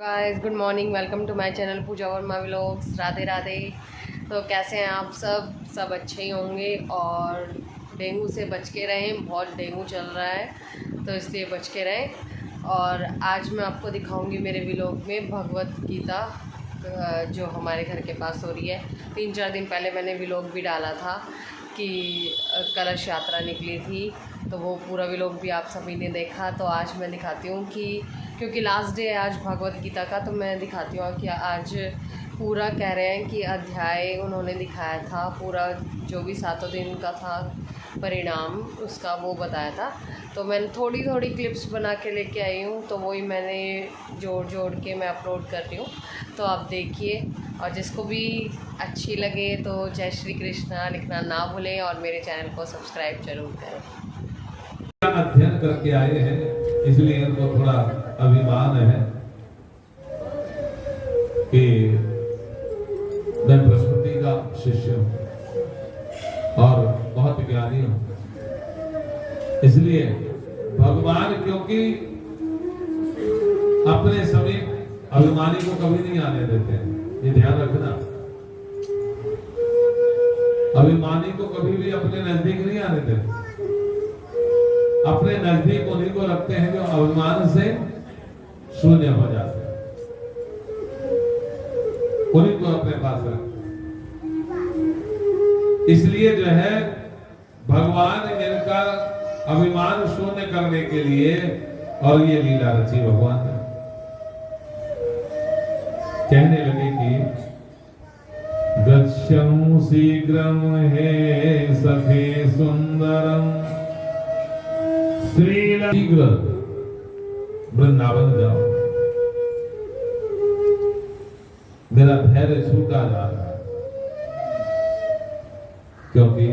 Guys good morning, welcome to my channel Pooja Verma vlogs. Radhe Radhe. तो कैसे हैं आप सब अच्छे ही होंगे और डेंगू से बच के रहें। बहुत डेंगू चल रहा है तो इसलिए बच के रहें। और आज मैं आपको दिखाऊंगी मेरे व्लॉग में भगवत गीता जो हमारे घर के पास हो रही है। 3-4 दिन पहले मैंने व्लॉग भी डाला था कि कलश यात्रा निकली थी, तो वो पूरा व्लॉग भी आप सभी ने देखा। तो आज मैं दिखाती हूँ कि क्योंकि लास्ट डे है आज भगवत गीता का, तो मैं दिखाती हूँ कि आज पूरा कह रहे हैं कि अध्याय उन्होंने दिखाया था, पूरा जो भी 7 दिन का था परिणाम उसका वो बताया था। तो मैंने थोड़ी थोड़ी क्लिप्स बना के लेके आई हूँ, तो वही मैंने जोड़ जोड़ के मैं अपलोड कर रही हूँ। तो आप देखिए और जिसको भी अच्छी लगे तो जय श्री कृष्णा लिखना ना भूलें और मेरे चैनल को सब्सक्राइब जरूर करें। अध्ययन करके आए हैं इसलिए इनको थोड़ा अभिमान है कि मैं बृहस्पति का शिष्य हूं और बहुत ज्ञानी हूं। इसलिए भगवान क्योंकि अपने समीप अभिमानी को कभी नहीं आने देते, ये ध्यान रखना। अभिमानी को कभी भी अपने नजदीक नहीं आने देते। अपने नजदीक उन्हीं को रखते हैं जो अभिमान से शून्य हो जाते हैं, उन्हीं को अपने पास रखते। इसलिए जो है भगवान इनका अभिमान शून्य करने के लिए और ये लीला रची भगवान ने। कहने लगे कि गच्छं शीघ्रं हे सखे सुंदरम, शीघ्र वृंदावन जाओ। मेरा धैर्य छूटा जा रहा है क्योंकि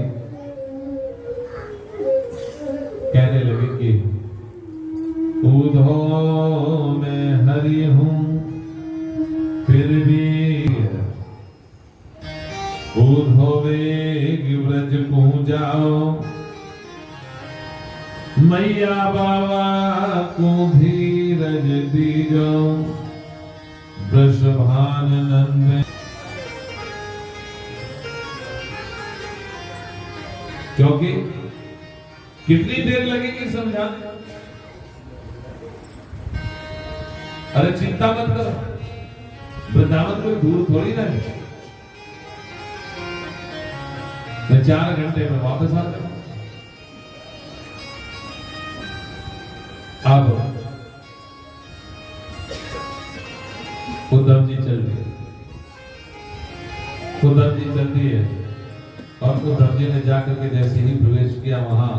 कहने लगे कि उधो मैं हरि हूं फिर भी उधो वेग व्रज को जाओ, मैया बाबा को धीरज दीजो वृषभान नंद। क्योंकि कितनी देर लगेगी समझाने? अरे चिंता मत करो, वृंदावन कोई दूर थोड़ी ना है। मैं 4 घंटे में वापस आ जाऊंगा। अब उद्धव जी चल दिए, उद्धव जी चल दिए और उद्धव जी ने जाकर के जैसे ही प्रवेश किया वहां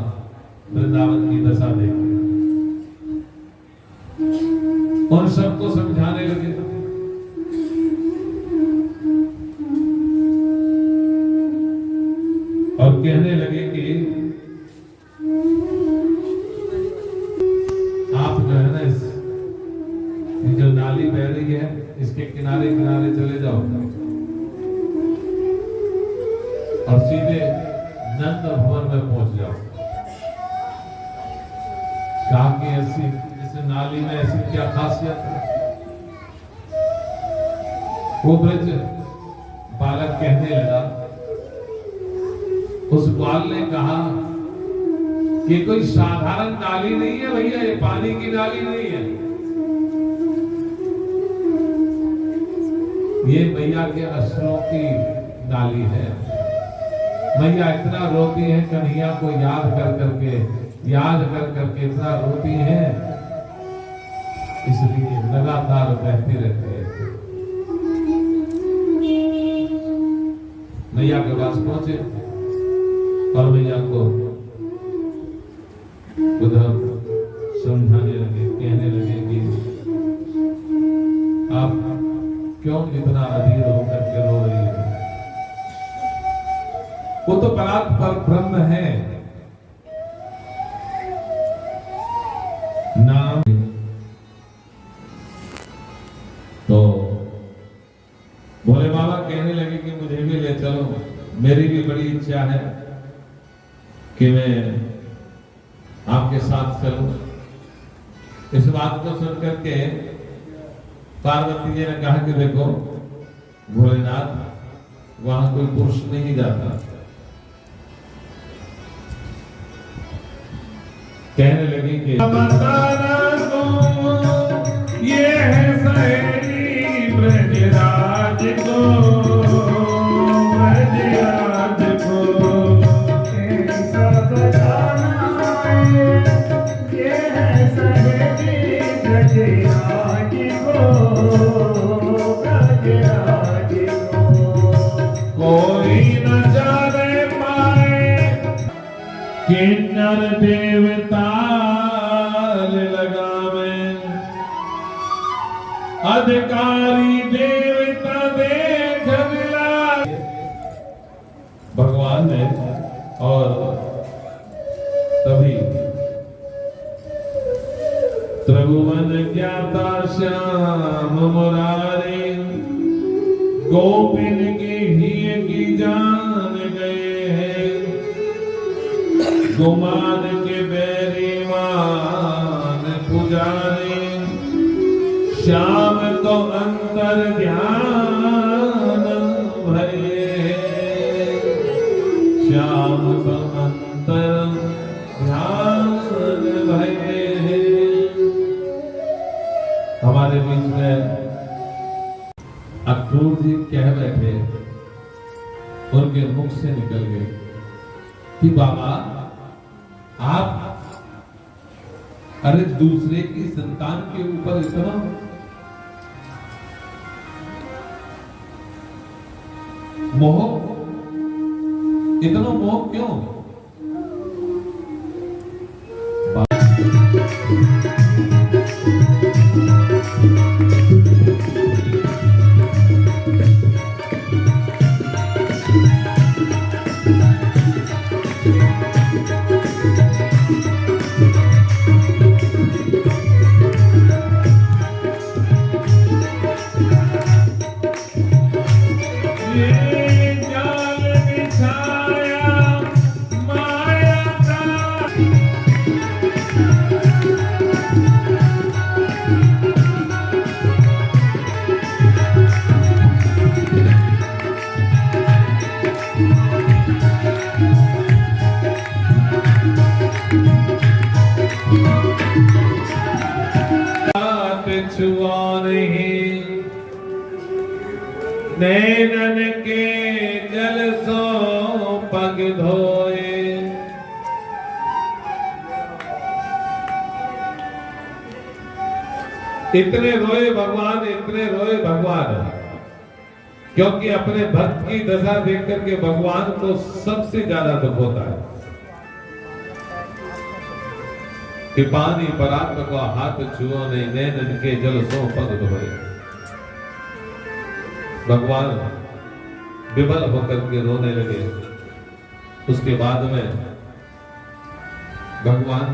वृंदावन की दशा देखी। उन सबको समझाने लगे और कहने लगे कि आप जो है ना इस जो नाली बह रही है इसके किनारे किनारे चले जाओ और सीधे नंद भवन में पहुंच जाओ। कहा कि ऐसी इस नाली में ऐसी क्या खासियत है? वो ब्रज बालक कहने लगा, उस बाल ने कहा कि कोई साधारण नाली नहीं है भैया, ये पानी की नाली नहीं है, ये मैया के अश्रों की नाली है। मैया इतना रोती है कन्हैया को याद कर करके इतना रोती है, इसलिए लगातार बहती रहती है। मैया के पास पहुंचे और मैया को उधर समझाने लगे, कहने लगे कि आप क्यों इतना अधीर होकर के रो रही है? वो तो परात्पर ब्रह्म है, नाम। तो भोले बाबा कहने लगे कि मुझे भी ले चलो, मेरी भी बड़ी इच्छा है कि मैं आपके साथ चलूं। इस बात को सुनकर के पार्वती जी ने कहा कि देखो भोलेनाथ वहां कोई पुरुष नहीं जाता। कहने लगी कि बताना तो ये है सहेली ब्रजराज को, ब्रजराज को ऐसा बताना ये है सहेली ब्रजराज को, ब्रजराज को। कोई न जाने पाए किन्नर देवता लगावे, अधिकारी देवता देख मिला। भगवान ने और तभी त्रिभुवन ज्ञाता श्याम मुरारी गोपिन की ही की जान गए हैं, गुमान के बैरीवान पुजारी श्याम तो अंतर ध्यान भये, श्याम तो अंतर ध्यान भये। हमारे बीच में अक्रूर जी कह बैठे, उनके मुख से निकल गए कि बाबा आप अरे दूसरे की संतान के ऊपर इतना मोह, इतना मोह क्यों? छुआ नहीं नैनन के जल सो पग धोए, इतने रोए भगवान, इतने रोए भगवान, क्योंकि अपने भक्त की दशा देख करके भगवान को सबसे ज्यादा दुख होता है कि पानी परात्म को हाथ छुओ नहीं नैनन के जल सो पग धोए। भगवान विफल होकर के रोने लगे। उसके बाद में भगवान